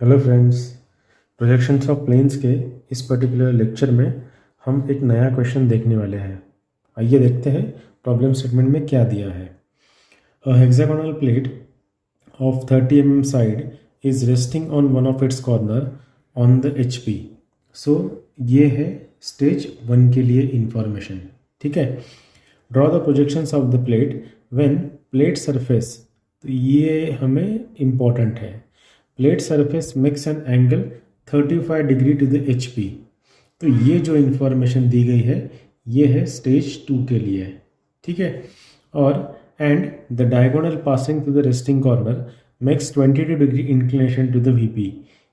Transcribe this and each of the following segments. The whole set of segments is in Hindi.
Hello friends, projections of planes के इस पर्टिकुलर लेक्चर में हम एक नया क्वेश्चन देखने वाले हैं। आइए देखते हैं प्रॉब्लम स्टेटमेंट में क्या दिया है। A hexagonal plate of 30 mm side is resting on one of its corner on the HP। So ये है स्टेज 1 के लिए इंफॉर्मेशन। ठीक है, draw the projections of the plate when plate surface, तो ये हमें इम्पॉर्टेंट है। Plate surface makes an angle 35 degree to the HP। तो ये जो इंफॉर्मेशन दी गई है ये है स्टेज 2 के लिए। ठीक है, और and the diagonal passing to the resting corner makes 22 degree inclination to the VP।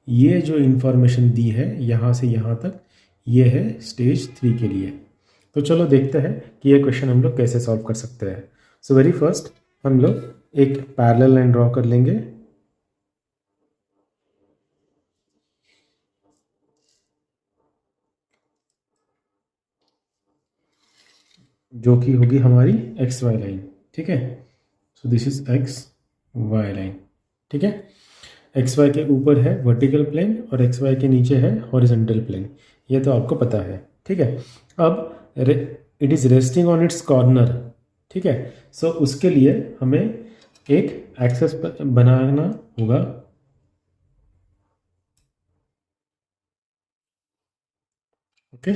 ये जो इंफॉर्मेशन दी है यहाँ से यहाँ तक, ये है स्टेज 3 के लिए। तो चलो देखते हैं कि ये क्वेश्चन हम लोग कैसे सॉल्व कर सकते हैं। सो वेरी फर्स्ट हम लोग एक पैरेलल लाइन ड्रॉ कर लेंगे। जो कि होगी हमारी XY लाइन। ठीक है, सो दिस इज XY लाइन। ठीक है, XY के ऊपर है वर्टिकल प्लेन और XY के नीचे है हॉरिजॉन्टल प्लेन, ये तो आपको पता है। ठीक है, अब it is resting on it's corner. ठीक है, सो उसके लिए हमें एक एक्सेस बनाना होगा। ओके,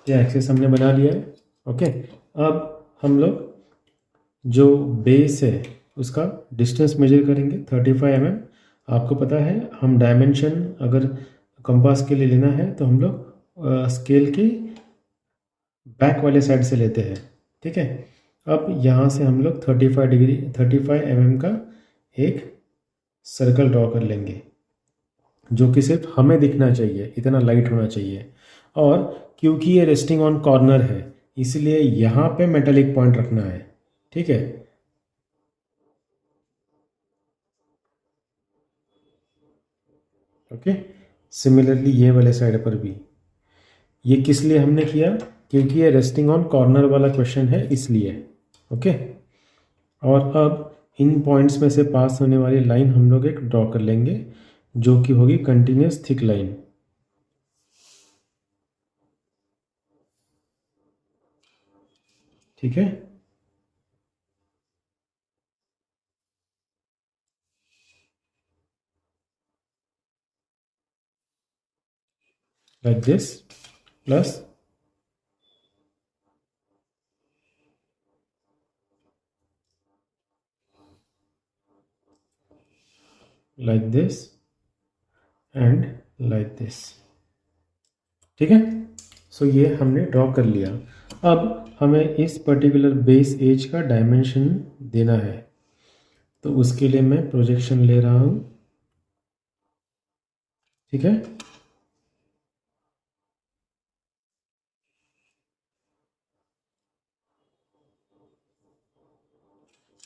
ये एक्सेस हमने बना लिया है। ओके, अब हम लोग जो बेस है उसका डिस्टेंस मेजर करेंगे 35 mm। आपको पता है हम डायमेंशन अगर कंपास के लिए लेना है तो हम लोग स्केल की बैक वाले साइड से लेते हैं। ठीक है, अब यहाँ से हम लोग 35 mm का एक सर्कल ड्रॉ कर लेंगे जो कि सिर्फ हमें दिखना चाहिए, इतना लाइट होना चाहिए। और क्योंकि ये रेस्टिंग ऑन कॉर्नर है इसलिए यहाँ पे मेटालिक पॉइंट रखना है। ठीक है, ओके, सिमिलरली ये वाले साइड पर भी। ये किस लिए हमने किया? क्योंकि ये रेस्टिंग ऑन कॉर्नर वाला क्वेश्चन है इसलिए। ओके, और अब इन पॉइंट्स में से पास होने वाली लाइन हम लोग एक ड्रॉ कर लेंगे जो कि होगी कंटिन्यूस थिक लाइन। ठीक है, like this plus like this and like this. ठीक है, सो ये हमने ड्रॉ कर लिया। अब हमें इस पर्टिकुलर बेस एज का डायमेंशन देना है, तो उसके लिए मैं प्रोजेक्शन ले रहा हूँ। ठीक है,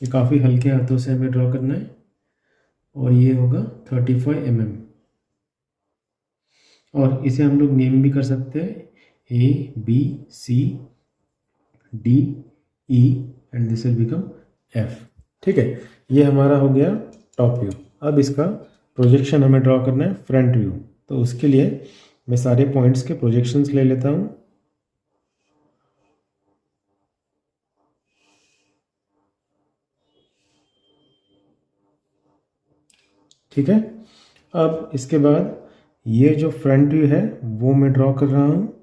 ये काफ़ी हल्के हाथों से हमें ड्रॉ करना है और ये होगा 35 mm। और इसे हम लोग नेम भी कर सकते हैं ABCDE and this will become F। ठीक है, ये हमारा हो गया टॉप व्यू। अब इसका प्रोजेक्शन हमें ड्रॉ करना है फ्रंट व्यू, तो उसके लिए मैं सारे पॉइंट्स के प्रोजेक्शंस ले लेता हूँ। ठीक है, अब इसके बाद ये जो फ्रंट व्यू है वो मैं ड्रॉ कर रहा हूँ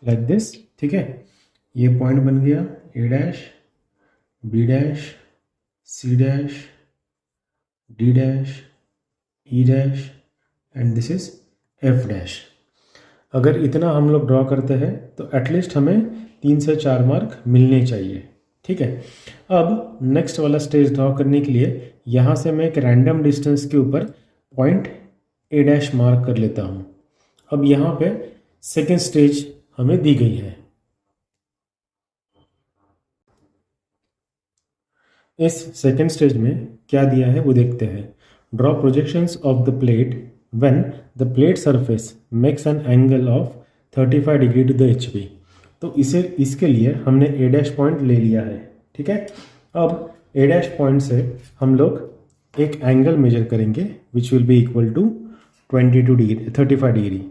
लाइक दिस। ठीक है, ये पॉइंट बन गया A', B', C', D', E' and this is F'। अगर इतना हम लोग ड्रॉ करते हैं तो एटलीस्ट हमें 3 से 4 मार्क मिलने चाहिए। ठीक है, अब नेक्स्ट वाला स्टेज ड्रॉ करने के लिए यहाँ से मैं एक रैंडम डिस्टेंस के ऊपर पॉइंट A' मार्क कर लेता हूँ। अब यहाँ पे सेकेंड स्टेज हमें दी गई है। इस सेकेंड स्टेज में क्या दिया है वो देखते हैं। Draw projections of the plate when the plate surface makes an angle of 35 degree to the HP। तो इसके लिए हमने ए डैश पॉइंट ले लिया है, ठीक है। अब ए डैश पॉइंट से हम लोग एक एंगल मेजर करेंगे which will be equal to 22 degree 35 degree.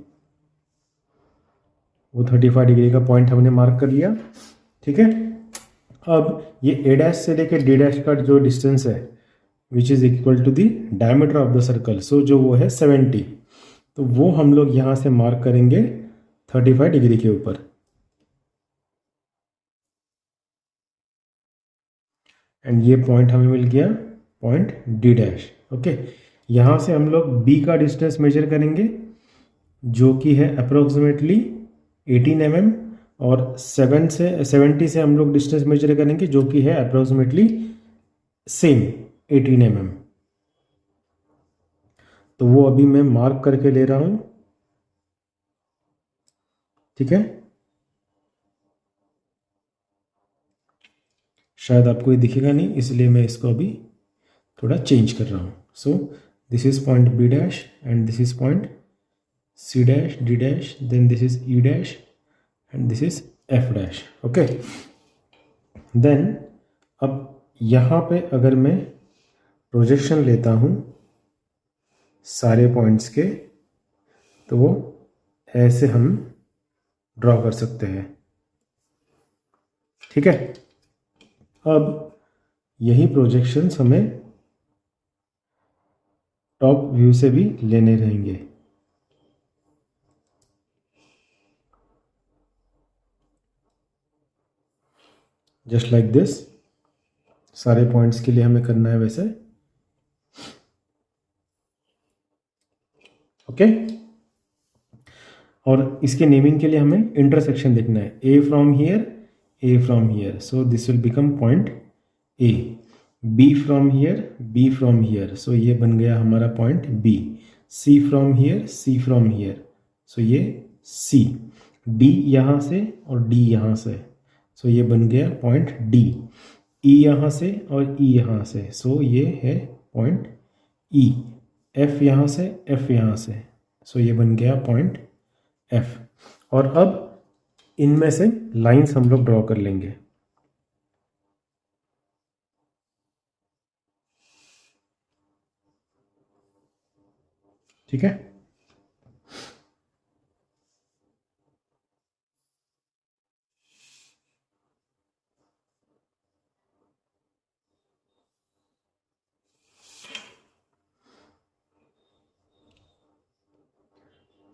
वो 35 डिग्री का पॉइंट हमने मार्क कर लिया, ठीक है। अब ये ए डैश से लेके डी डैश का जो डिस्टेंस है which is equal to the diameter of the circle, so जो वो है 70, तो वो हम लोग यहाँ से मार्क करेंगे 35 डिग्री के ऊपर। एंड ये पॉइंट हमें मिल गया पॉइंट डी डैश, ओके। यहाँ से हम लोग बी का डिस्टेंस मेजर करेंगे जो कि है अप्रोक्सीमेटली 18 mm, और 70 से हम लोग डिस्टेंस मेजर करेंगे जो कि है अप्रोक्सीमेटली सेम 18 mm। तो वो अभी मैं मार्क करके ले रहा हूं, ठीक है। शायद आपको ये दिखेगा नहीं, इसलिए मैं इसको अभी थोड़ा चेंज कर रहा हूं। So this is point B dash and this is point C dash D dash, then this is E dash and this is F dash, okay. Then अब यहाँ पे अगर मैं प्रोजेक्शन लेता हूँ सारे पॉइंट्स के, तो वो ऐसे हम ड्रॉ कर सकते हैं, ठीक है। अब यही प्रोजेक्शंस हमें टॉप व्यू से भी लेने रहेंगे। जस्ट लाइक दिस, सारे पॉइंट्स के लिए हमें करना है वैसे, ओके। और इसके नेमिंग के लिए हमें इंटरसेक्शन देखना है, A from here, so this will become point A, B from here, so ये बन गया हमारा point B, C from here, so ये सी, डी यहाँ से और डी यहाँ से, सो ये बन गया पॉइंट डी, ई यहाँ से और ई यहाँ से, सो ये है पॉइंट ई, एफ यहाँ से, एफ यहाँ से, सो ये बन गया पॉइंट एफ। और अब इनमें से लाइंस हम लोग ड्रॉ कर लेंगे, ठीक है।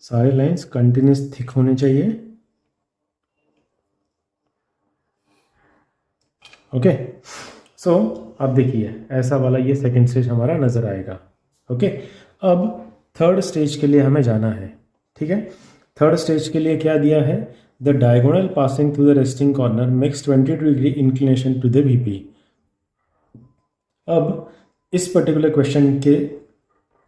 सारे लाइंस कंटिन्यूस थिक होने चाहिए, ओके। सो अब देखिए ऐसा वाला ये सेकेंड स्टेज हमारा नजर आएगा, ओके। अब थर्ड स्टेज के लिए हमें जाना है, ठीक है। थर्ड स्टेज के लिए क्या दिया है, the diagonal passing through the resting corner makes 22 degree inclination to the VP। अब इस पर्टिकुलर क्वेश्चन के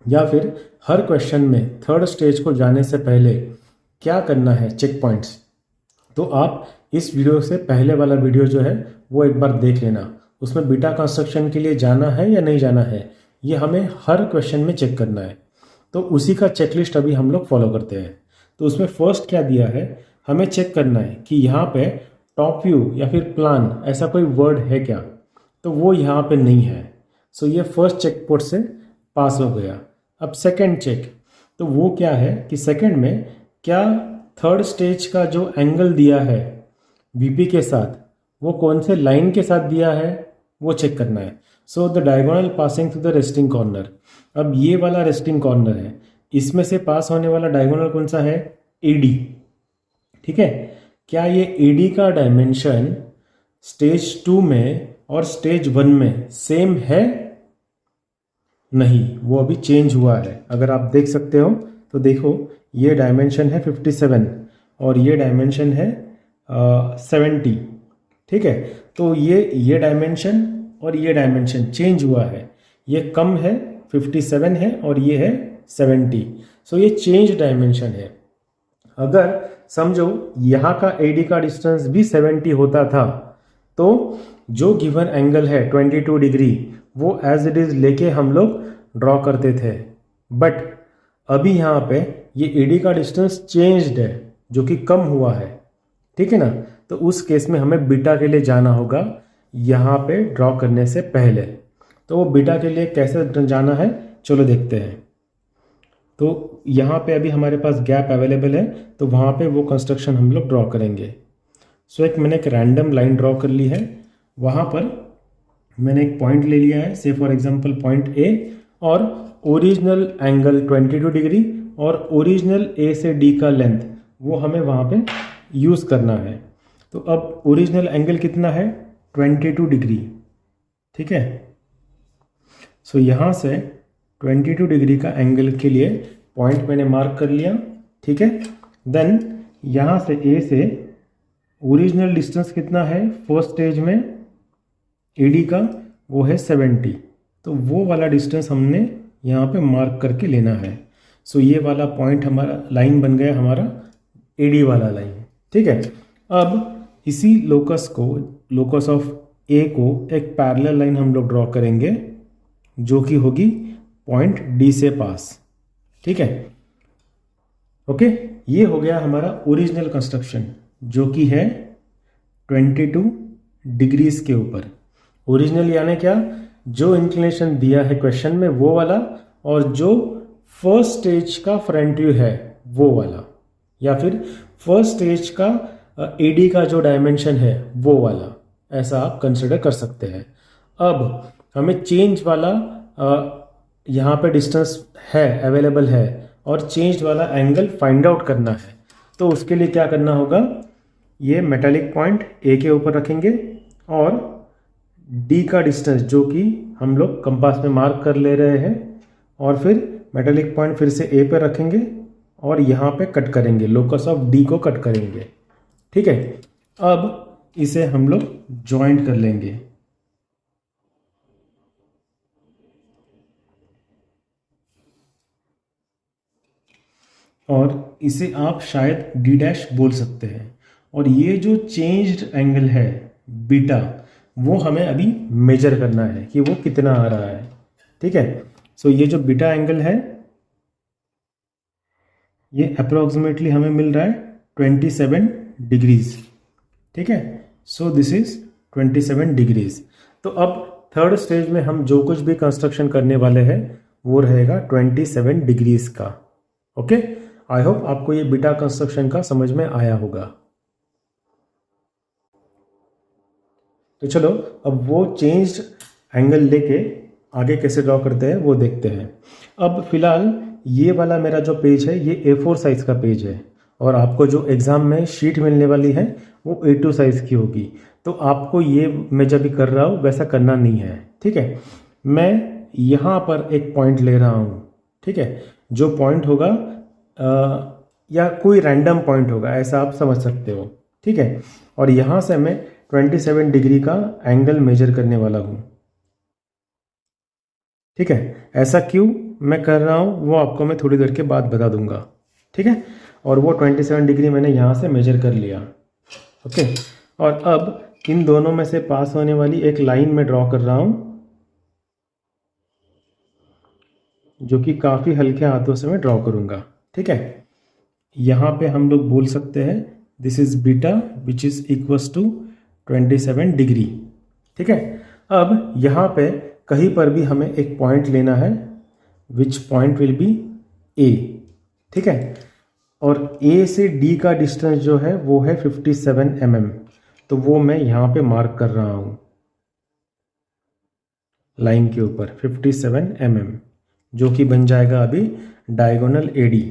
या फिर हर क्वेश्चन में थर्ड स्टेज को जाने से पहले क्या करना है, चेक पॉइंट्स, तो आप इस वीडियो से पहले वाला वीडियो जो है वो एक बार देख लेना, उसमें बीटा कंस्ट्रक्शन के लिए जाना है या नहीं जाना है, ये हमें हर क्वेश्चन में चेक करना है। तो उसी का चेकलिस्ट अभी हम लोग फॉलो करते हैं। तो उसमें फर्स्ट क्या दिया है, हमें चेक करना है कि यहाँ पे टॉप व्यू या फिर प्लान ऐसा कोई वर्ड है क्या, तो वो यहाँ पे नहीं है। सो ये फर्स्ट चेक पोर्ट से पास हो गया। अब सेकंड चेक, तो वो क्या है कि सेकंड में क्या थर्ड स्टेज का जो एंगल दिया है VP के साथ, वो कौन से लाइन के साथ दिया है वो चेक करना है। So the diagonal passing through the resting corner, अब ये वाला रेस्टिंग कॉर्नर है, इसमें से पास होने वाला डायगोनल कौन सा है, AD, ठीक है। क्या ये AD का डायमेंशन स्टेज 2 में और स्टेज 1 में सेम है, नहीं, वो अभी चेंज हुआ है। अगर आप देख सकते हो तो देखो ये डायमेंशन है 57 और ये डायमेंशन है 70, ठीक है। तो ये डायमेंशन और ये डायमेंशन चेंज हुआ है, ये कम है 57 है और ये है 70, सो ये चेंज डायमेंशन है। अगर समझो यहाँ का AD का डिस्टेंस भी 70 होता था तो जो गिवन एंगल है 22 डिग्री वो एज इट इज़ लेके हम लोग ड्रॉ करते थे, बट अभी यहाँ पे ये एडी का डिस्टेंस चेंज्ड है जो कि कम हुआ है, ठीक है ना। तो उस केस में हमें बीटा के लिए जाना होगा यहाँ पे ड्रॉ करने से पहले। तो वो बीटा के लिए कैसे जाना है चलो देखते हैं। तो यहाँ पे अभी हमारे पास गैप अवेलेबल है, तो वहाँ पे वो कंस्ट्रक्शन हम लोग ड्रॉ करेंगे। सो मैंने एक रैंडम लाइन ड्रॉ कर ली है, वहाँ पर मैंने एक पॉइंट ले लिया है, से फॉर एग्जांपल पॉइंट ए, और ओरिजिनल एंगल 22 डिग्री और ओरिजिनल ए से डी का लेंथ वो हमें वहाँ पे यूज़ करना है। तो अब ओरिजिनल एंगल कितना है 22 डिग्री, ठीक है। सो यहाँ से 22 डिग्री का एंगल के लिए पॉइंट मैंने मार्क कर लिया, ठीक है। देन यहाँ से ए से ओरिजिनल डिस्टेंस कितना है फर्स्ट स्टेज में एडी का, वो है 70। तो वो वाला डिस्टेंस हमने यहाँ पे मार्क करके लेना है। सो ये वाला पॉइंट हमारा लाइन बन गया हमारा एडी वाला लाइन, ठीक है। अब इसी लोकस ऑफ ए को एक पैरेलल लाइन हम लोग ड्रॉ करेंगे जो कि होगी पॉइंट डी से पास, ठीक है। ओके, ये हो गया हमारा ओरिजिनल कंस्ट्रक्शन जो कि है 22 डिग्रीज के ऊपर। ओरिजिनल यानी क्या, जो इंक्लिनेशन दिया है क्वेश्चन में वो वाला, और जो फर्स्ट स्टेज का फ्रंट व्यू है वो वाला, या फिर फर्स्ट स्टेज का एडी का जो डायमेंशन है वो वाला, ऐसा आप कंसिडर कर सकते हैं। अब हमें चेंज वाला यहाँ पे डिस्टेंस है अवेलेबल है और चेंज वाला एंगल फाइंड आउट करना है। तो उसके लिए क्या करना होगा, ये मेटालिक पॉइंट ए के ऊपर रखेंगे और डी का डिस्टेंस जो कि हम लोग कंपास में मार्क कर ले रहे हैं, और फिर मेटालिक पॉइंट फिर से ए पे रखेंगे और यहाँ पे कट करेंगे, लोकस ऑफ डी को कट करेंगे, ठीक है। अब इसे हम लोग ज्वाइंट कर लेंगे। और इसे आप शायद डी डैश बोल सकते हैं। और ये जो चेंज्ड एंगल है बीटा, वो हमें अभी मेजर करना है कि वो कितना आ रहा है, ठीक है। सो ये जो बीटा एंगल है ये अप्रोक्सीमेटली हमें मिल रहा है 27 डिग्रीज, ठीक है। सो दिस इज 27 डिग्रीज। तो अब थर्ड स्टेज में हम जो कुछ भी कंस्ट्रक्शन करने वाले हैं वो रहेगा 27 डिग्रीज का। ओके, आई होप आपको ये बीटा कंस्ट्रक्शन का समझ में आया होगा। तो चलो अब वो चेंज्ड एंगल लेके आगे कैसे ड्रॉ करते हैं वो देखते हैं। अब फिलहाल ये वाला मेरा जो पेज है ये A4 साइज का पेज है, और आपको जो एग्ज़ाम में शीट मिलने वाली है वो A2 साइज़ की होगी। तो आपको ये मैं जब भी कर रहा हूँ वैसा करना नहीं है, ठीक है। मैं यहाँ पर एक पॉइंट ले रहा हूँ, ठीक है। जो पॉइंट होगा या कोई रैंडम पॉइंट होगा, ऐसा आप समझ सकते हो, ठीक है। और यहाँ से मैं 27 डिग्री का एंगल मेजर करने वाला हूँ, ठीक है। ऐसा क्यों मैं कर रहा हूँ वो आपको मैं थोड़ी देर के बाद बता दूंगा, ठीक है। और वो 27 डिग्री मैंने यहाँ से मेजर कर लिया, ओके। और अब इन दोनों में से पास होने वाली एक लाइन में ड्रॉ कर रहा हूँ जो कि काफ़ी हल्के हाथों से मैं ड्रॉ करूँगा, ठीक है। यहाँ पे हम लोग बोल सकते हैं this is beta which is equals to 27 degree, ठीक है। अब यहाँ पे कहीं पर भी हमें एक पॉइंट लेना है विच पॉइंट विल बी ए, ठीक है। और ए से डी का डिस्टेंस जो है वो है 57 mm, तो वो मैं यहाँ पे मार्क कर रहा हूँ लाइन के ऊपर 57 mm, जो कि बन जाएगा अभी डायगोनल एडी,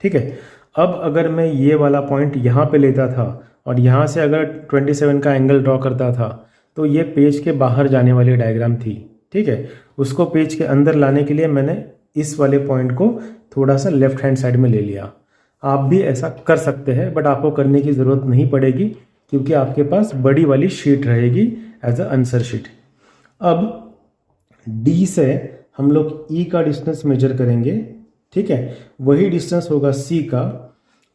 ठीक है। अब अगर मैं ये वाला पॉइंट यहाँ पे लेता था और यहाँ से अगर 27 का एंगल ड्रॉ करता था तो ये पेज के बाहर जाने वाली डायग्राम थी, ठीक है। उसको पेज के अंदर लाने के लिए मैंने इस वाले पॉइंट को थोड़ा सा लेफ्ट हैंड साइड में ले लिया। आप भी ऐसा कर सकते हैं, बट आपको करने की ज़रूरत नहीं पड़ेगी क्योंकि आपके पास बड़ी वाली शीट रहेगी एज अ आंसर शीट। अब डी से हम लोग ई का डिस्टेंस मेजर करेंगे, ठीक है। वही डिस्टेंस होगा सी का।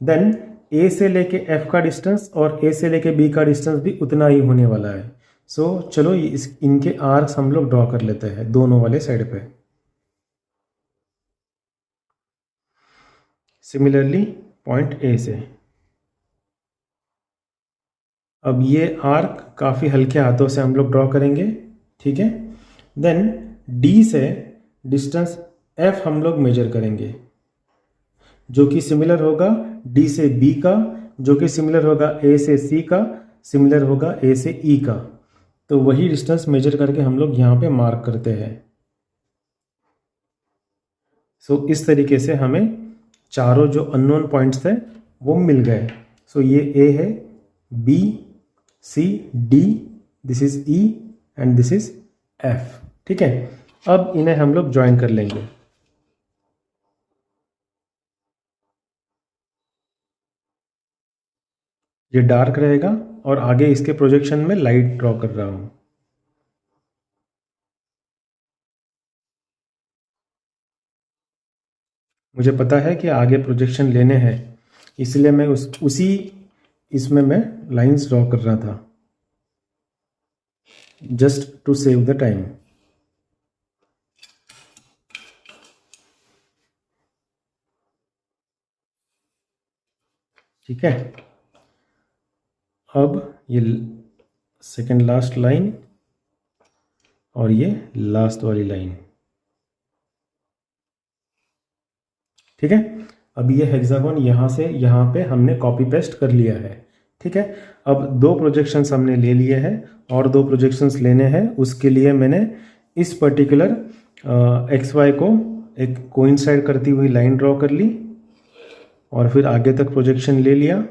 देन ए से लेके एफ का डिस्टेंस और ए से लेके बी का डिस्टेंस भी उतना ही होने वाला है। सो चलो इनके आर्क्स हम लोग ड्रॉ कर लेते हैं दोनों वाले साइड पे। सिमिलरली पॉइंट ए से, अब ये आर्क काफ़ी हल्के हाथों से हम लोग ड्रॉ करेंगे, ठीक है। देन डी से डिस्टेंस एफ हम लोग मेजर करेंगे, जो कि सिमिलर होगा डी से बी का, जो कि सिमिलर होगा ए से सी का, सिमिलर होगा ए से ई का। तो वही डिस्टेंस मेजर करके हम लोग यहाँ पे मार्क करते हैं। सो इस तरीके से हमें चारों जो अननोन पॉइंट्स थे वो मिल गए। सो ये ए है, B, C, D, this is E and this is F, ठीक है। अब इन्हें हम लोग ज्वाइन कर लेंगे। ये डार्क रहेगा और आगे इसके प्रोजेक्शन में लाइट ड्रॉ कर रहा हूं। मुझे पता है कि आगे प्रोजेक्शन लेने हैं, इसलिए मैं उसी इसमें मैं लाइंस ड्रॉ कर रहा था, just to save the time. ठीक है, अब ये सेकंड लास्ट लाइन और ये लास्ट वाली लाइन, ठीक है। अब ये हेक्सागोन यहाँ से यहाँ पे हमने कॉपी पेस्ट कर लिया है, ठीक है। अब दो प्रोजेक्शंस हमने ले लिए हैं और दो प्रोजेक्शंस लेने हैं। उसके लिए मैंने इस पर्टिकुलर एक्स वाई को एक कोइंसाइड करती हुई लाइन ड्रॉ कर ली और फिर आगे तक प्रोजेक्शन ले लिया।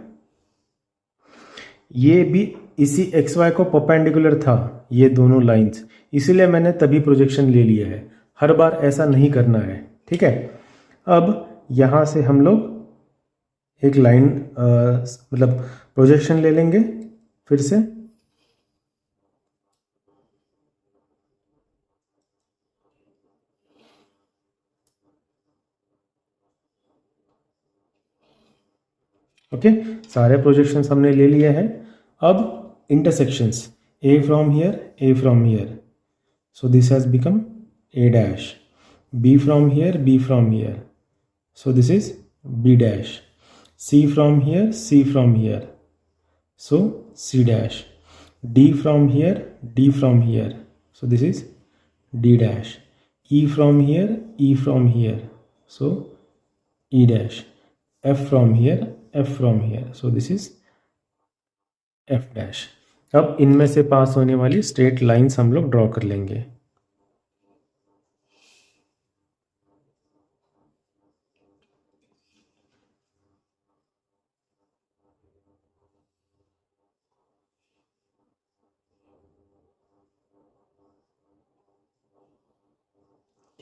ये भी इसी एक्स वाई को परपेंडिकुलर था ये दोनों लाइंस, इसीलिए मैंने तभी प्रोजेक्शन ले लिया है। हर बार ऐसा नहीं करना है, ठीक है। अब यहाँ से हम लोग एक लाइन मतलब प्रोजेक्शन ले लेंगे फिर से। ओके, सारे प्रोजेक्शंस हमने ले लिए हैं। अब intersections, A from here, A from here, so this has become A dash, B from here, B from here, so this is B dash, C from here, C from here, so C dash, D from here, D from here, so this is D dash, E from here, E from here, so E dash, F from here, F from here, so this is F dash। अब इनमें से पास होने वाली स्ट्रेट लाइंस हम लोग ड्रॉ कर लेंगे।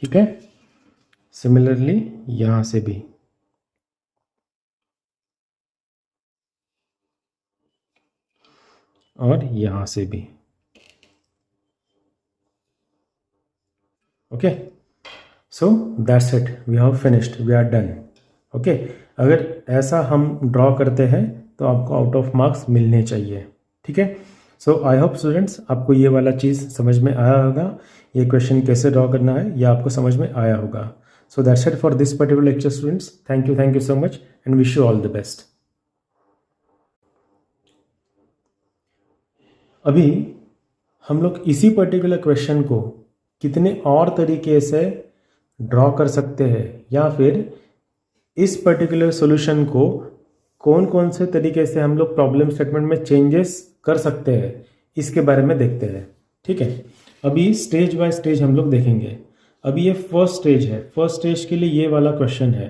ठीक है, सिमिलरली यहां से भी और यहां से भी। Okay, so that's it, we have finished, we are done. Okay, अगर ऐसा हम ड्रॉ करते हैं तो आपको आउट ऑफ मार्क्स मिलने चाहिए, ठीक है। सो आई होप स्टूडेंट्स आपको ये वाला चीज़ समझ में आया होगा, ये क्वेश्चन कैसे ड्रॉ करना है ये आपको समझ में आया होगा। सो that's it for this particular lecture students, thank you so much and wish you all the best. अभी हम लोग इसी पर्टिकुलर क्वेश्चन को कितने और तरीके से ड्रॉ कर सकते हैं, या फिर इस पर्टिकुलर सॉल्यूशन को कौन कौन से तरीके से हम लोग प्रॉब्लम स्टेटमेंट में चेंजेस कर सकते हैं, इसके बारे में देखते हैं, ठीक है। अभी स्टेज बाय स्टेज हम लोग देखेंगे। अभी ये फर्स्ट स्टेज है, फर्स्ट स्टेज के लिए ये वाला क्वेश्चन है,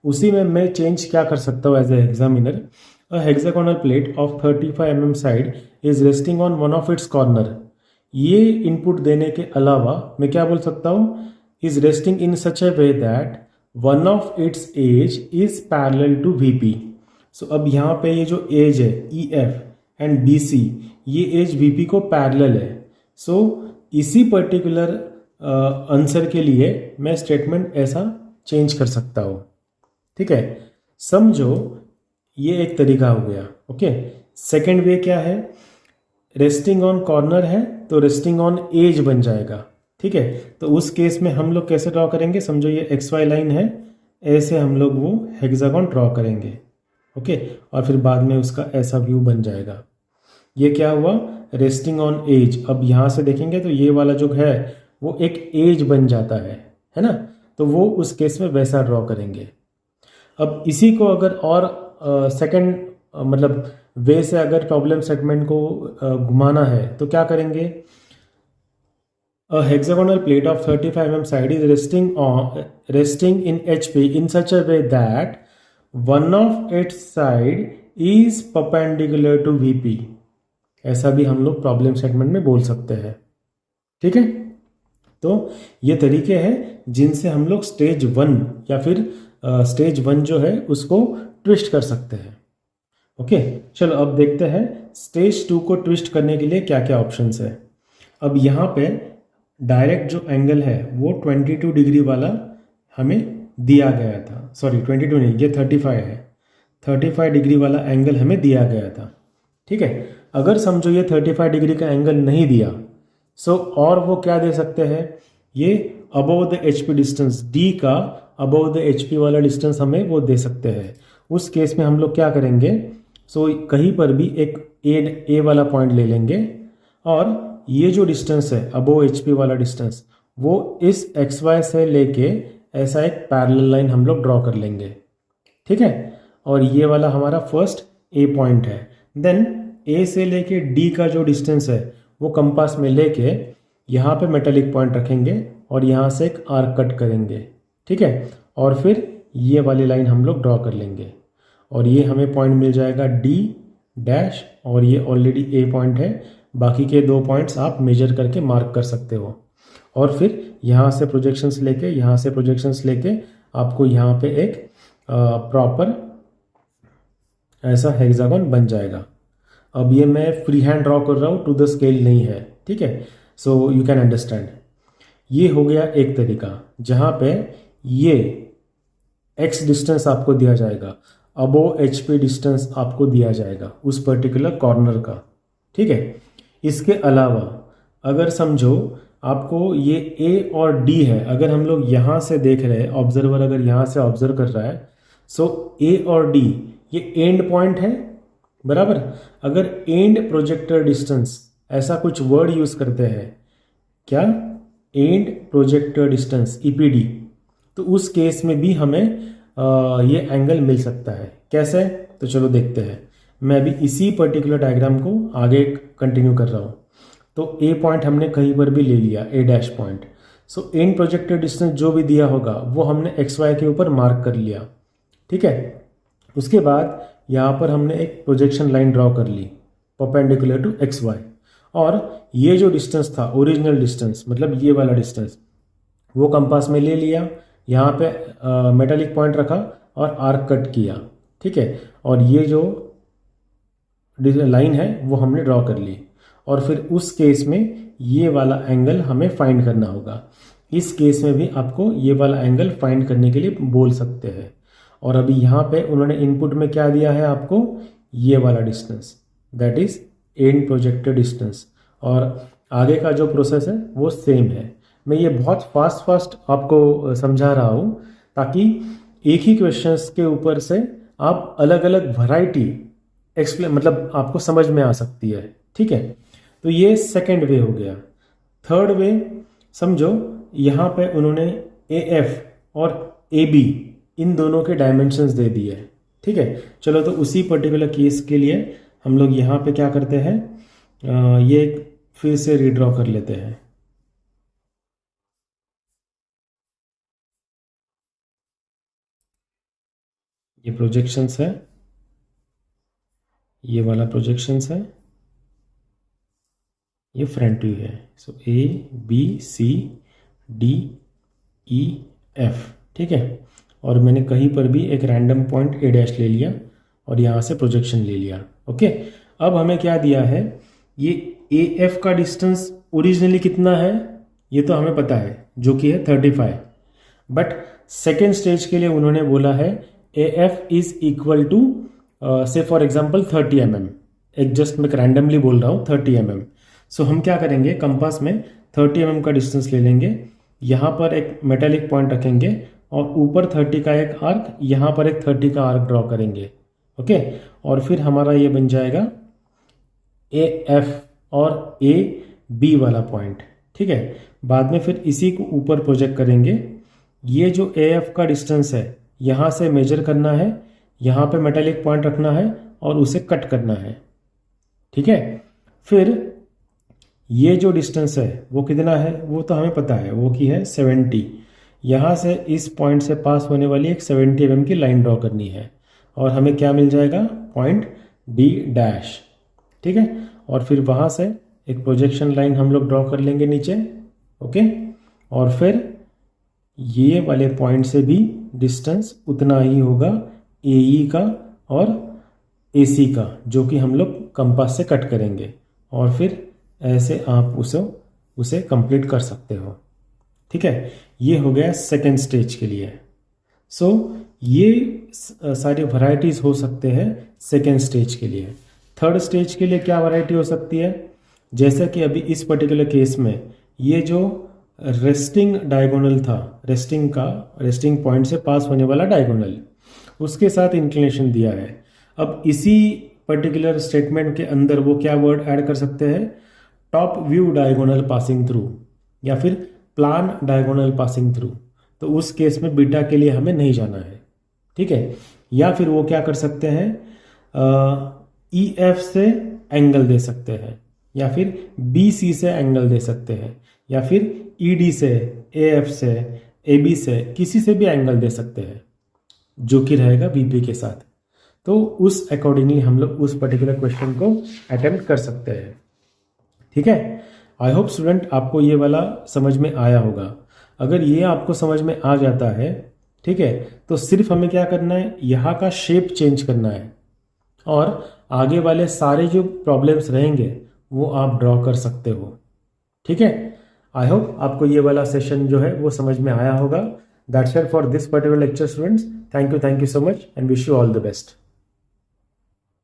उसी में मैं चेंज क्या कर सकता हूँ as a examiner. A hexagonal plate of 35 mm side is resting on one of its corner. ये इनपुट देने के अलावा मैं क्या बोल सकता हूँ, is resting in such a way that one of its edge is parallel to VP. So अब यहाँ पे ये जो एज है E F and B C, ये एज वीपी को पैरेलल है। सो इसी पर्टिकुलर आंसर के लिए मैं स्टेटमेंट ऐसा चेंज कर सकता हूँ, ठीक है। समझो ये एक तरीका हो गया। ओके, सेकेंड वे क्या है, रेस्टिंग ऑन कॉर्नर है तो रेस्टिंग ऑन एज बन जाएगा। ठीक है, तो उस केस में हम लोग कैसे ड्रॉ करेंगे, समझो ये एक्स वाई लाइन है, ऐसे हम लोग वो हेक्सागोन ड्रॉ करेंगे। ओके, और फिर बाद में उसका ऐसा व्यू बन जाएगा। ये क्या हुआ, रेस्टिंग ऑन एज। अब यहाँ से देखेंगे तो ये वाला जो है वो एक एज बन जाता है ना, तो वो उस केस में वैसा ड्रॉ करेंगे। अब इसी को अगर और सेकंड मतलब वे से अगर प्रॉब्लम सेगमेंट को घुमाना है तो क्या करेंगे, a hexagonal plate of 35 mm side is resting in HP in such a way that one of its side is perpendicular to VP। ऐसा भी हम लोग प्रॉब्लम सेगमेंट में बोल सकते हैं। ठीक है, तो ये तरीके हैं जिनसे हम लोग स्टेज 1 या फिर स्टेज 1 जो है उसको ट्विस्ट कर सकते हैं। ओके, चलो अब देखते हैं स्टेज 2 को ट्विस्ट करने के लिए क्या क्या ऑप्शंस है। अब यहाँ पे डायरेक्ट जो एंगल है वो 22 डिग्री वाला हमें दिया गया था, सॉरी 22 नहीं, ये 35 है, 35 डिग्री वाला एंगल हमें दिया गया था। ठीक है, अगर समझो ये 35 डिग्री का एंगल नहीं दिया, सो और वो क्या दे सकते हैं, ये above the HP distance, D का अबव द HP वाला डिस्टेंस हमें वो दे सकते हैं। उस केस में हम लोग क्या करेंगे, सो कहीं पर भी एक ए वाला पॉइंट ले लेंगे और ये जो डिस्टेंस है अबव HP वाला डिस्टेंस, वो इस XY से लेके ऐसा एक पैरेलल लाइन हम लोग ड्रॉ कर लेंगे। ठीक है, और ये वाला हमारा फर्स्ट ए पॉइंट है। देन ए से लेके डी का जो डिस्टेंस है वो कंपास में लेके यहाँ पे मेटालिक पॉइंट रखेंगे और यहाँ से एक आर्क कट करेंगे। ठीक है, और फिर ये वाली लाइन हम लोग ड्रॉ कर लेंगे और ये हमें पॉइंट मिल जाएगा डी डैश, और ये ऑलरेडी ए पॉइंट है। बाकी के 2 पॉइंट्स आप मेजर करके मार्क कर सकते हो और फिर यहाँ से प्रोजेक्शंस लेके, यहाँ से प्रोजेक्शंस लेके आपको यहाँ पे एक प्रॉपर ऐसा हेक्सागन बन जाएगा। अब ये मैं फ्री हैंड ड्रॉ कर रहा हूँ, टू द स्केल नहीं है। ठीक है, सो यू कैन अंडरस्टैंड। ये हो गया एक तरीका जहाँ पे ये एक्स डिस्टेंस आपको दिया जाएगा, अबोव HP डिस्टेंस आपको दिया जाएगा उस पर्टिकुलर कॉर्नर का। ठीक है, इसके अलावा अगर समझो आपको ये A और D है, अगर हम लोग यहाँ से देख रहे हैं, ऑब्जर्वर अगर यहाँ से ऑब्जर्व कर रहा है, सो A और D ये एंड पॉइंट है, बराबर। अगर एंड प्रोजेक्टर डिस्टेंस ऐसा कुछ वर्ड यूज करते हैं, क्या, एंड प्रोजेक्टर डिस्टेंस EPD, तो उस केस में भी हमें ये एंगल मिल सकता है। कैसे, तो चलो देखते हैं। मैं अभी इसी पर्टिकुलर डायग्राम को आगे कंटिन्यू कर रहा हूँ। तो ए पॉइंट हमने कहीं पर भी ले लिया, A dash point. So and projected distance जो भी दिया होगा वो हमने XY के ऊपर मार्क कर लिया। ठीक है, उसके बाद यहाँ पर हमने एक प्रोजेक्शन लाइन ड्रॉ कर ली परपेंडिकुलर टू XY, और ये जो डिस्टेंस था ओरिजिनल डिस्टेंस, मतलब ये वाला डिस्टेंस, वो कंपास में ले लिया, यहाँ पे मेटालिक पॉइंट रखा और आर्क कट किया। ठीक है, और ये जो लाइन है वो हमने ड्रॉ कर ली, और फिर उस केस में ये वाला एंगल हमें फाइंड करना होगा। इस केस में भी आपको ये वाला एंगल फाइंड करने के लिए बोल सकते हैं। और अभी यहाँ पे उन्होंने इनपुट में क्या दिया है आपको, ये वाला distance, that is and projected distance, और आगे का जो प्रोसेस है वो सेम है। मैं ये बहुत फास्ट आपको समझा रहा हूँ ताकि एक ही क्वेश्चंस के ऊपर से आप अलग अलग वैरायटी एक्सप्लेन, मतलब आपको समझ में आ सकती है। ठीक है, तो ये सेकेंड वे हो गया। थर्ड वे समझो, यहाँ पे उन्होंने AF और AB इन दोनों के डायमेंशंस दे दिए। ठीक है, चलो तो उसी पर्टिकुलर केस के लिए हम लोग यहाँ पे क्या करते हैं, ये फिर से रीड्रॉ कर लेते हैं। ये प्रोजेक्शंस है, ये वाला प्रोजेक्शंस है, ये फ्रंट व्यू है। सो ABCDEF। ठीक है, और मैंने कहीं पर भी एक रैंडम पॉइंट A डैश ले लिया और यहाँ से प्रोजेक्शन ले लिया। ओके, अब हमें क्या दिया है, ये AF का डिस्टेंस ओरिजिनली कितना है ये तो हमें पता है, जो कि है 35, बट सेकेंड स्टेज के लिए उन्होंने बोला है AF इज इक्वल टू से फॉर एग्जांपल 30 mm, एक जस्ट मैं रैंडमली बोल रहा हूँ 30 mm। सो हम क्या करेंगे, कंपास में 30 mm का डिस्टेंस ले लेंगे, यहाँ पर एक मेटालिक पॉइंट रखेंगे और ऊपर 30 का एक आर्क, यहाँ पर एक 30 का आर्क ड्रॉ करेंगे। ओके, और फिर हमारा ये बन जाएगा AF और AB वाला पॉइंट। ठीक है, बाद में फिर इसी को ऊपर प्रोजेक्ट करेंगे। ये जो AF का डिस्टेंस है यहाँ से मेजर करना है, यहाँ पे मेटालिक पॉइंट रखना है और उसे कट करना है। ठीक है, फिर ये जो डिस्टेंस है वो कितना है वो तो हमें पता है, वो की है 70। यहाँ से इस पॉइंट से पास होने वाली एक 70 mm की लाइन ड्रॉ करनी है और हमें क्या मिल जाएगा, पॉइंट D'। ठीक है, और फिर वहाँ से एक प्रोजेक्शन लाइन हम लोग ड्रॉ कर लेंगे नीचे। ओके, और फिर ये वाले पॉइंट से भी डिस्टेंस उतना ही होगा AE का और AC का, जो कि हम लोग कंपास से कट करेंगे और फिर ऐसे आप उसे कंप्लीट कर सकते हो। ठीक है, ये हो गया सेकेंड स्टेज के लिए। सो ये सारी वैरायटीज़ हो सकते हैं सेकेंड स्टेज के लिए। थर्ड स्टेज के लिए क्या वैरायटी हो सकती है, जैसा कि अभी इस पर्टिकुलर केस में ये जो रेस्टिंग डायगोनल था, रेस्टिंग पॉइंट से पास होने वाला डायगोनल, उसके साथ इंक्लिनेशन दिया है। अब इसी पर्टिकुलर स्टेटमेंट के अंदर वो क्या वर्ड ऐड कर सकते हैं, top view diagonal passing through या फिर प्लान डायगोनल पासिंग थ्रू। तो उस केस में बीटा के लिए हमें नहीं जाना है। ठीक है, या फिर वो क्या कर सकते हैं, EF से एंगल दे सकते हैं, या फिर BC से एंगल दे सकते हैं, या फिर ED से, AF से, AB से, किसी से भी एंगल दे सकते हैं जो कि रहेगा VP के साथ। तो उस अकॉर्डिंगली हम लोग उस पर्टिकुलर क्वेश्चन को अटेम्प्ट कर सकते हैं। ठीक है, आई होप स्टूडेंट आपको ये वाला समझ में आया होगा। अगर ये आपको समझ में आ जाता है, ठीक है, तो सिर्फ हमें क्या करना है, यहाँ का शेप चेंज करना है और आगे वाले सारे जो प्रॉब्लम्स रहेंगे वो आप ड्रॉ कर सकते हो। ठीक है, आई होप आपको ये वाला सेशन जो है वो समझ में आया होगा। That's it for this particular lecture students. Thank you so much and wish you all the best.